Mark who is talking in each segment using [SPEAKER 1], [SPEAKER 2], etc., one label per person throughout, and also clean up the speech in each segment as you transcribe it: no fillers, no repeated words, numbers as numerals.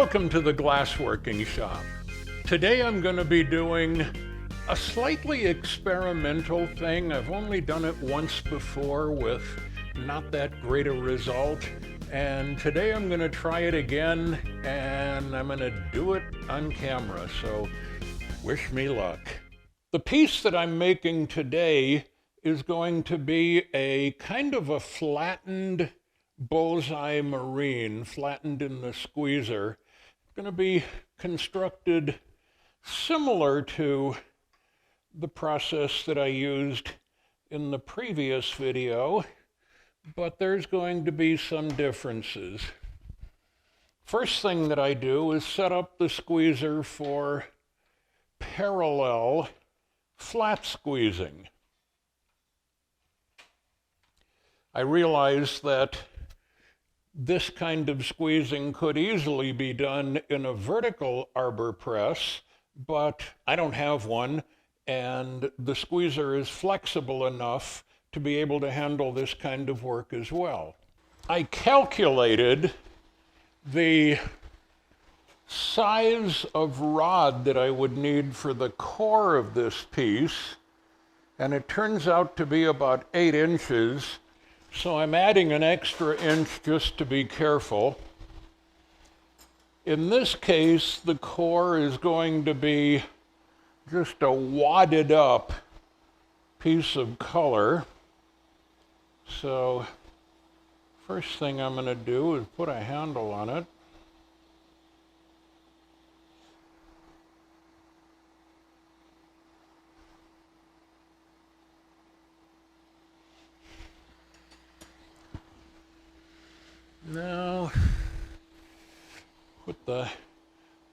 [SPEAKER 1] Welcome to the glassworking shop. Today I'm going to be doing a slightly experimental thing. I've only done it once before with not that great a result. And today I'm going to try it again, and I'm going to do it on camera. So wish me luck. The piece that I'm making today is going to be a kind of a flattened bullseye murrine, flattened in the squeezer. It's going to be constructed similar to the process that I used in the previous video, but there's going to be some differences. First thing that I do is set up the squeezer for parallel flat squeezing. I realize that this kind of squeezing could easily be done in a vertical arbor press, but I don't have one, and the squeezer is flexible enough to be able to handle this kind of work as well. I calculated the size of rod that I would need for the core of this piece, and it turns out to be about 8 inches. So I'm adding an extra inch just to be careful. In this case, the core is going to be just a wadded up piece of color. So first thing I'm going to do is put a handle on it. Now, put the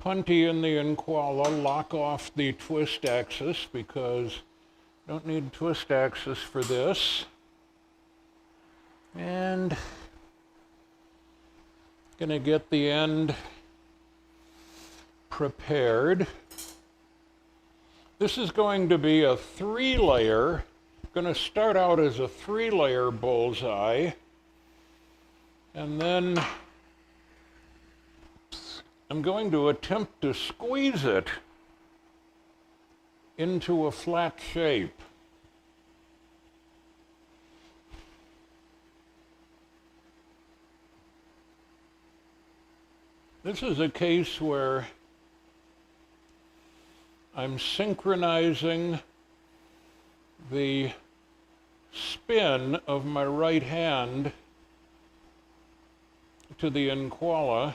[SPEAKER 1] punty in the NQALHA, lock off the twist axis because I don't need twist axis for this. And gonna get the end prepared. This is going to be a 3-layer, gonna start out as a 3-layer bullseye. And then I'm going to attempt to squeeze it into a flat shape. This is a case where I'm synchronizing the spin of my right hand to the NQALHA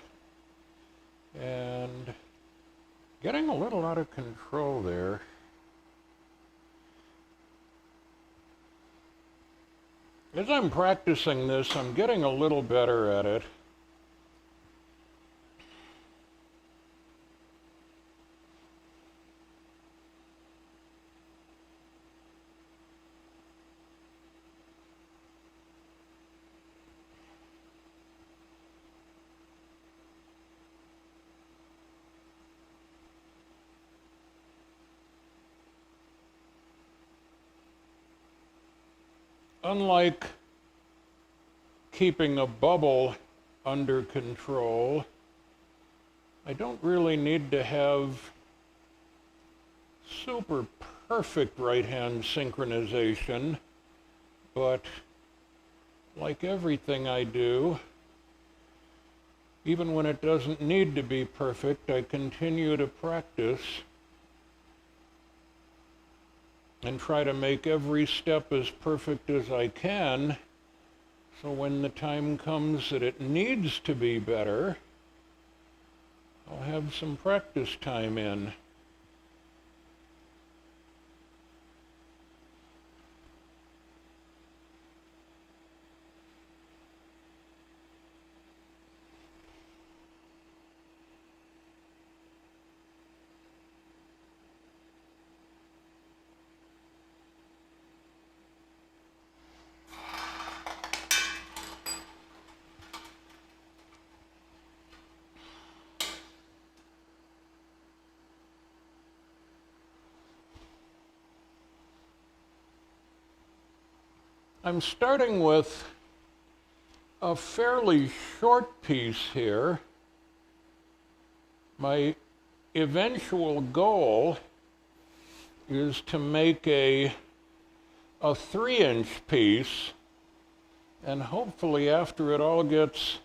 [SPEAKER 1] and getting a little out of control there. As I'm practicing this, I'm getting a little better at it. Unlike keeping a bubble under control, I don't really need to have super perfect right-hand synchronization, but like everything I do, even when it doesn't need to be perfect, I continue to practice and try to make every step as perfect as I can, so when the time comes that it needs to be better, I'll have some practice time in. I'm starting with a fairly short piece here, My eventual goal is to make a 3-inch piece, and hopefully after it all gets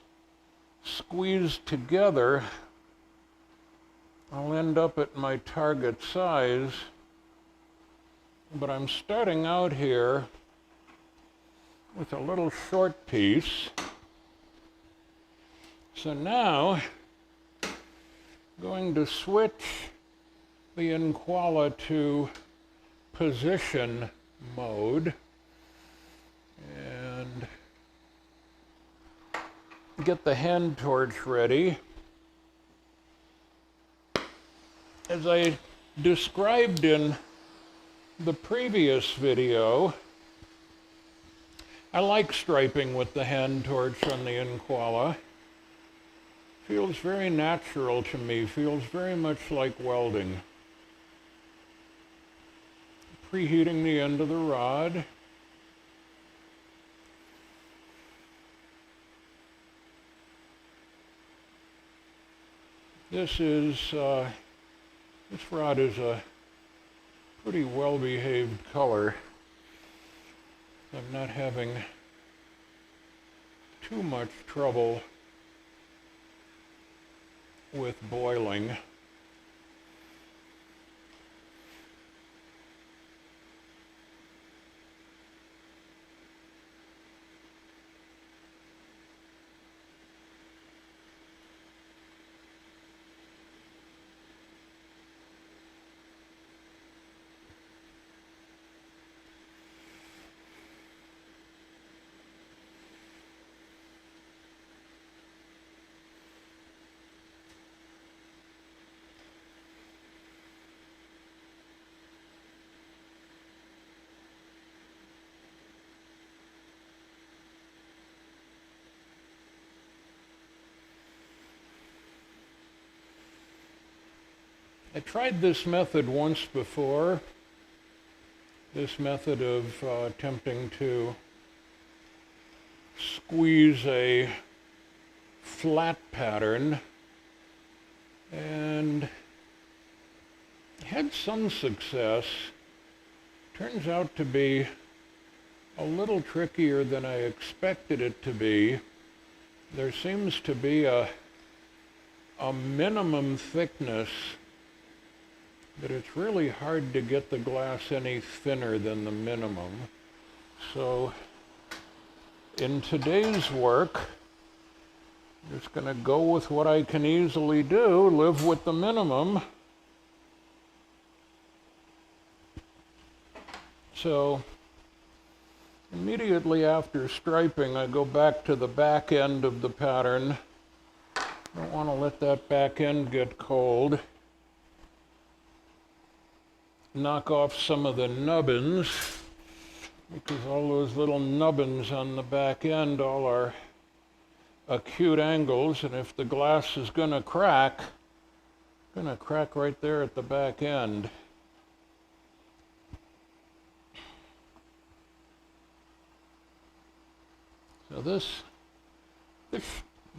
[SPEAKER 1] squeezed together, I'll end up at my target size. But I'm starting out here with a little short piece. So now, I'm going to switch the NQALHA to position mode and get the hand torch ready. As I described in the previous video, I like striping with the hand torch on the NQALHA. Feels very natural to me, feels very much like welding. Preheating the end of the rod. This rod is a pretty well-behaved color. I'm not having too much trouble with boiling. I tried this method once before, this method of attempting to squeeze a flat pattern, and had some success. Turns out to be a little trickier than I expected it to be. There seems to be a minimum thickness that it's really hard to get the glass any thinner than the minimum. So in today's work, I'm just going to go with what I can easily do, live with the minimum. So immediately after striping, I go back to the back end of the pattern. Don't want to let that back end get cold. Knock off some of the nubbins, because all those little nubbins on the back end all are acute angles, and if the glass is going to crack right there at the back end. So this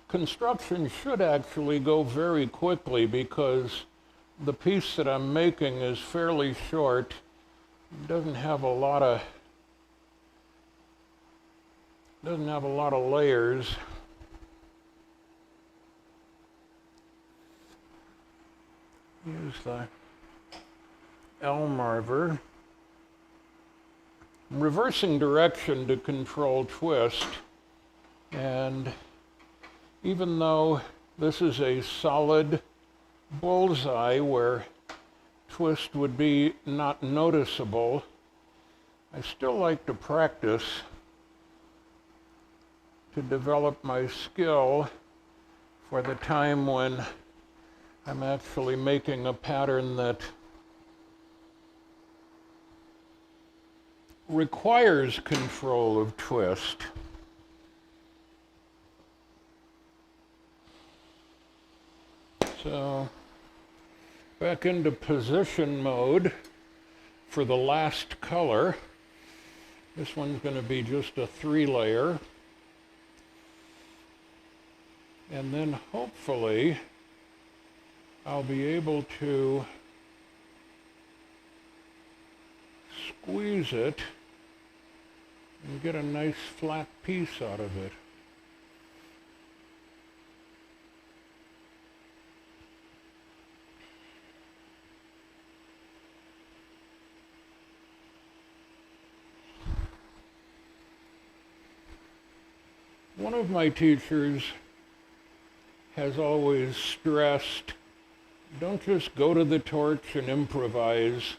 [SPEAKER 1] construction should actually go very quickly, because the piece that I'm making is fairly short. It doesn't have a lot of layers. Use the L-marver. I'm reversing direction to control twist, and even though this is a solid bullseye where twist would be not noticeable, I still like to practice to develop my skill for the time when I'm actually making a pattern that requires control of twist. So back into position mode for the last color. This one's going to be just a 3-layer. And then hopefully I'll be able to squeeze it and get a nice flat piece out of it. One of my teachers has always stressed, don't just go to the torch and improvise,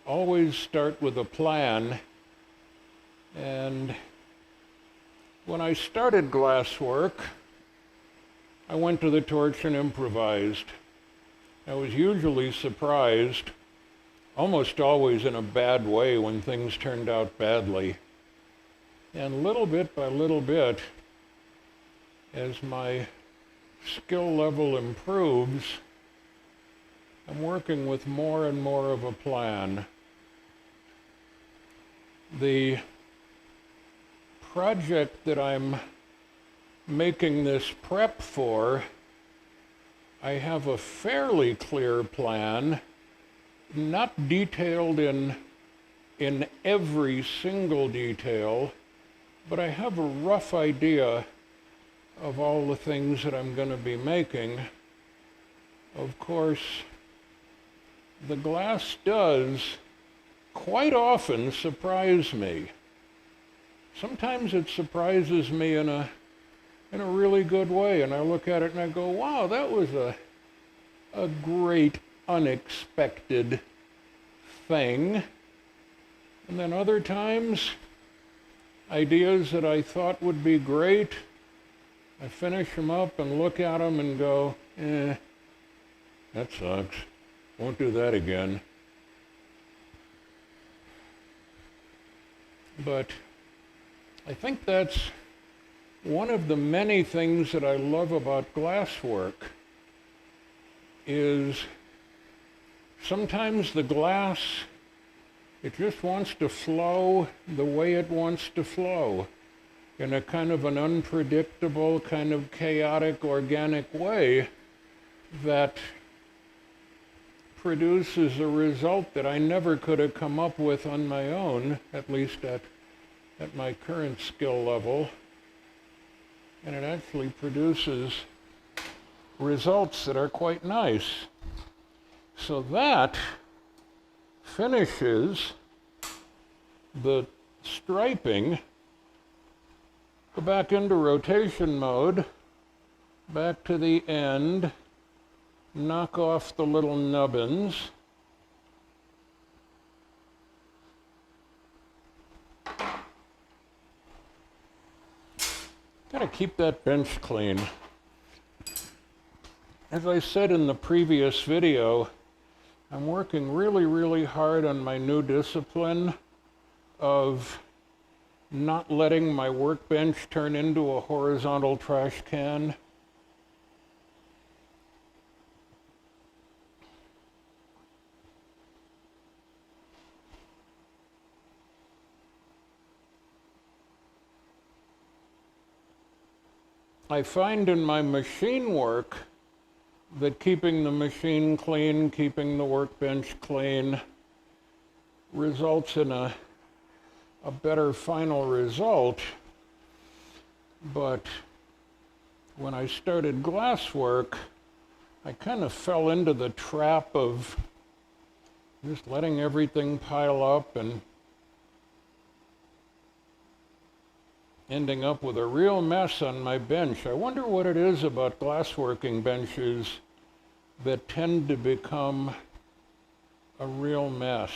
[SPEAKER 1] always start with a plan. And when I started glasswork, I went to the torch and improvised. I was usually surprised, almost always in a bad way when things turned out badly. And little bit by little bit, as my skill level improves, I'm working with more and more of a plan. The project that I'm making this prep for, I have a fairly clear plan, not detailed in every single detail, but I have a rough idea of all the things that I'm going to be making. Of course, the glass does quite often surprise me. Sometimes it surprises me in a really good way, and I look at it and I go, wow, that was a great unexpected thing. And then other times, ideas that I thought would be great, I finish them up and look at them and go, that sucks. Won't do that again. But I think that's one of the many things that I love about glasswork, is sometimes the glass, it just wants to flow the way it wants to flow, in a kind of an unpredictable, kind of chaotic, organic way that produces a result that I never could have come up with on my own, at least at my current skill level. And it actually produces results that are quite nice. So that finishes the striping. Go back into rotation mode, back to the end, knock off the little nubbins. Gotta keep that bench clean. As I said in the previous video, I'm working really, really hard on my new discipline of not letting my workbench turn into a horizontal trash can. I find in my machine work that keeping the machine clean, keeping the workbench clean, results in a better final result. But when I started glasswork, I kind of fell into the trap of just letting everything pile up and ending up with a real mess on my bench. I wonder what it is about glassworking benches that tend to become a real mess.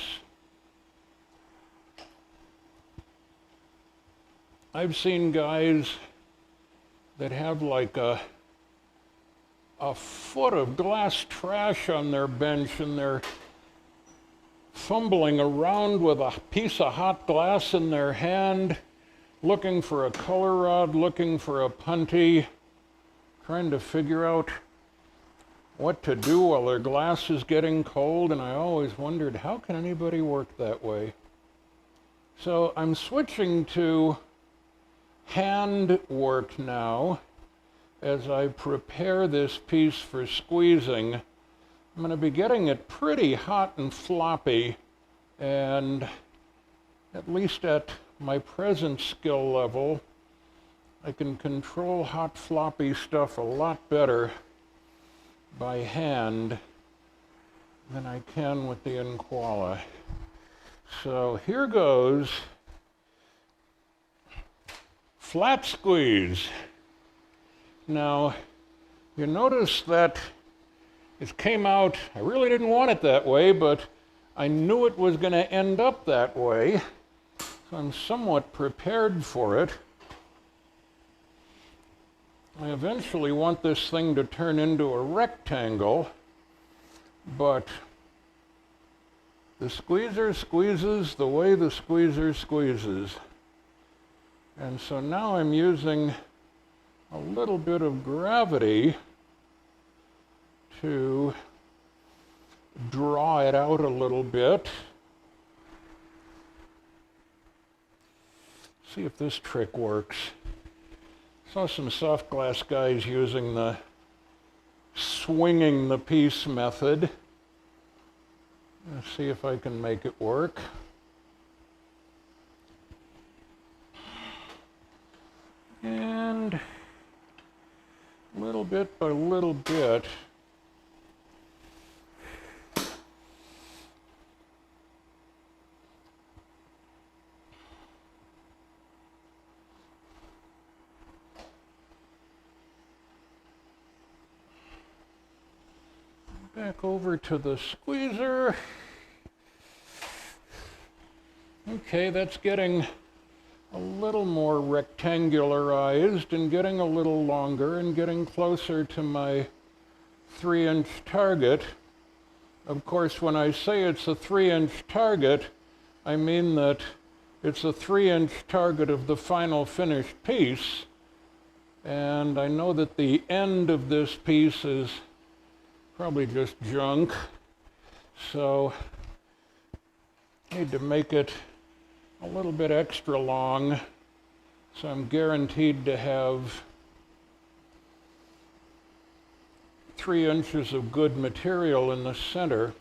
[SPEAKER 1] I've seen guys that have like a foot of glass trash on their bench, and they're fumbling around with a piece of hot glass in their hand, looking for a color rod, looking for a punty, trying to figure out what to do while their glass is getting cold. And I always wondered, how can anybody work that way? So I'm switching to hand work now as I prepare this piece for squeezing. I'm going to be getting it pretty hot and floppy, and at least at my present skill level, I can control hot floppy stuff a lot better by hand than I can with the NQALHA. So here goes. Flat squeeze. Now, you notice that it came out, I really didn't want it that way, but I knew it was going to end up that way, so I'm somewhat prepared for it. I eventually want this thing to turn into a rectangle, but the squeezer squeezes the way the squeezer squeezes. And so now I'm using a little bit of gravity to draw it out a little bit. See if this trick works. Saw some soft glass guys using the swinging the piece method. Let's see if I can make it work. And little bit by little bit, back over to the squeezer. Okay, that's getting a little more rectangularized and getting a little longer and getting closer to my 3-inch target. Of course, when I say it's a 3-inch target, I mean that it's a 3-inch target of the final finished piece. And I know that the end of this piece is probably just junk, so I need to make it a little bit extra long, so I'm guaranteed to have 3 inches of good material in the center.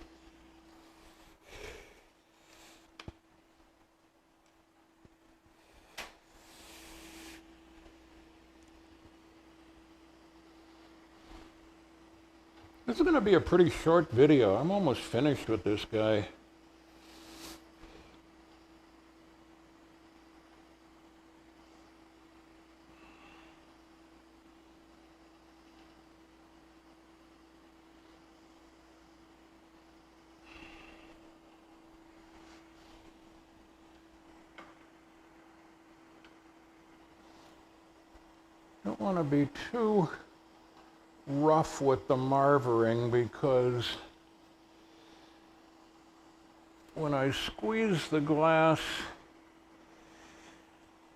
[SPEAKER 1] This is going to be a pretty short video. I'm almost finished with this guy. Don't want to be too rough with the marvering, because when I squeeze the glass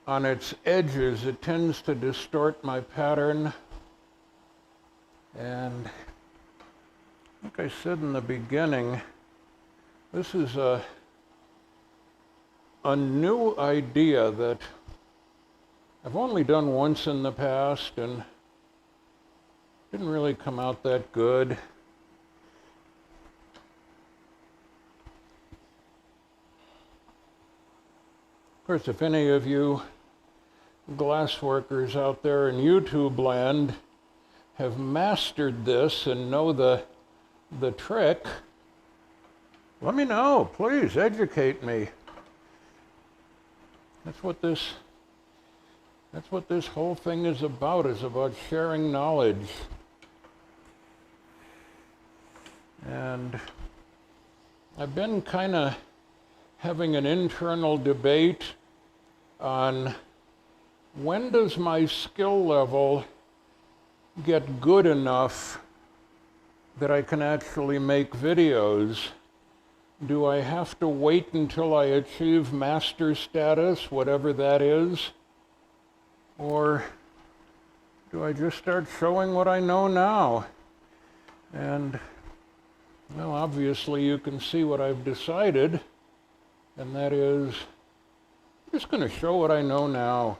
[SPEAKER 1] on its edges, it tends to distort my pattern. And like I said in the beginning, this is a new idea that I've only done once in the past and didn't really come out that good. Of course, if any of you glass workers out there in YouTube land have mastered this and know the trick, let me know. Please educate me. That's what this whole thing is about sharing knowledge. And I've been kind of having an internal debate on when does my skill level get good enough that I can actually make videos. Do I have to wait until I achieve master status, whatever that is? Or do I just start showing what I know now? And, well, obviously you can see what I've decided, and that is, I'm just going to show what I know now.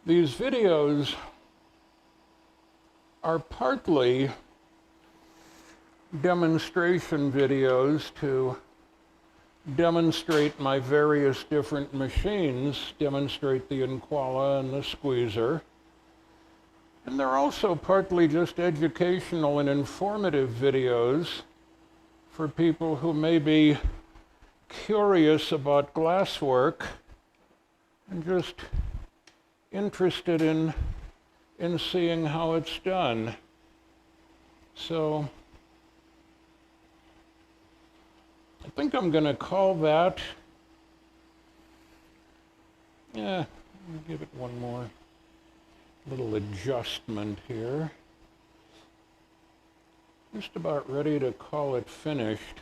[SPEAKER 1] These videos are partly demonstration videos to demonstrate my various different machines, demonstrate the NQALHA and the squeezer. And they're also partly just educational and informative videos for people who may be curious about glasswork and just interested in seeing how it's done. So I think I'm going to call that, give it one more little adjustment here. Just about ready to call it finished.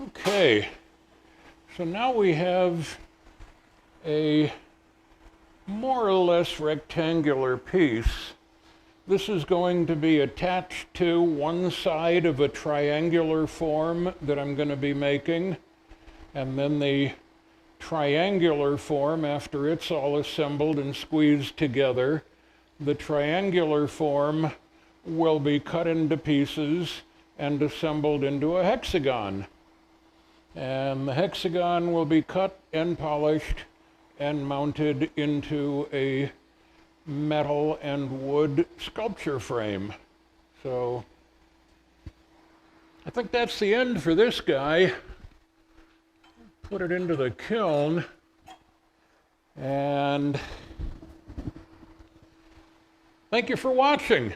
[SPEAKER 1] Okay, so now we have a more or less rectangular piece. This is going to be attached to one side of a triangular form that I'm going to be making, and then the triangular form, after it's all assembled and squeezed together, the triangular form will be cut into pieces and assembled into a hexagon. And the hexagon will be cut and polished and mounted into a metal and wood sculpture frame. So I think that's the end for this guy. Put it into the kiln, and thank you for watching.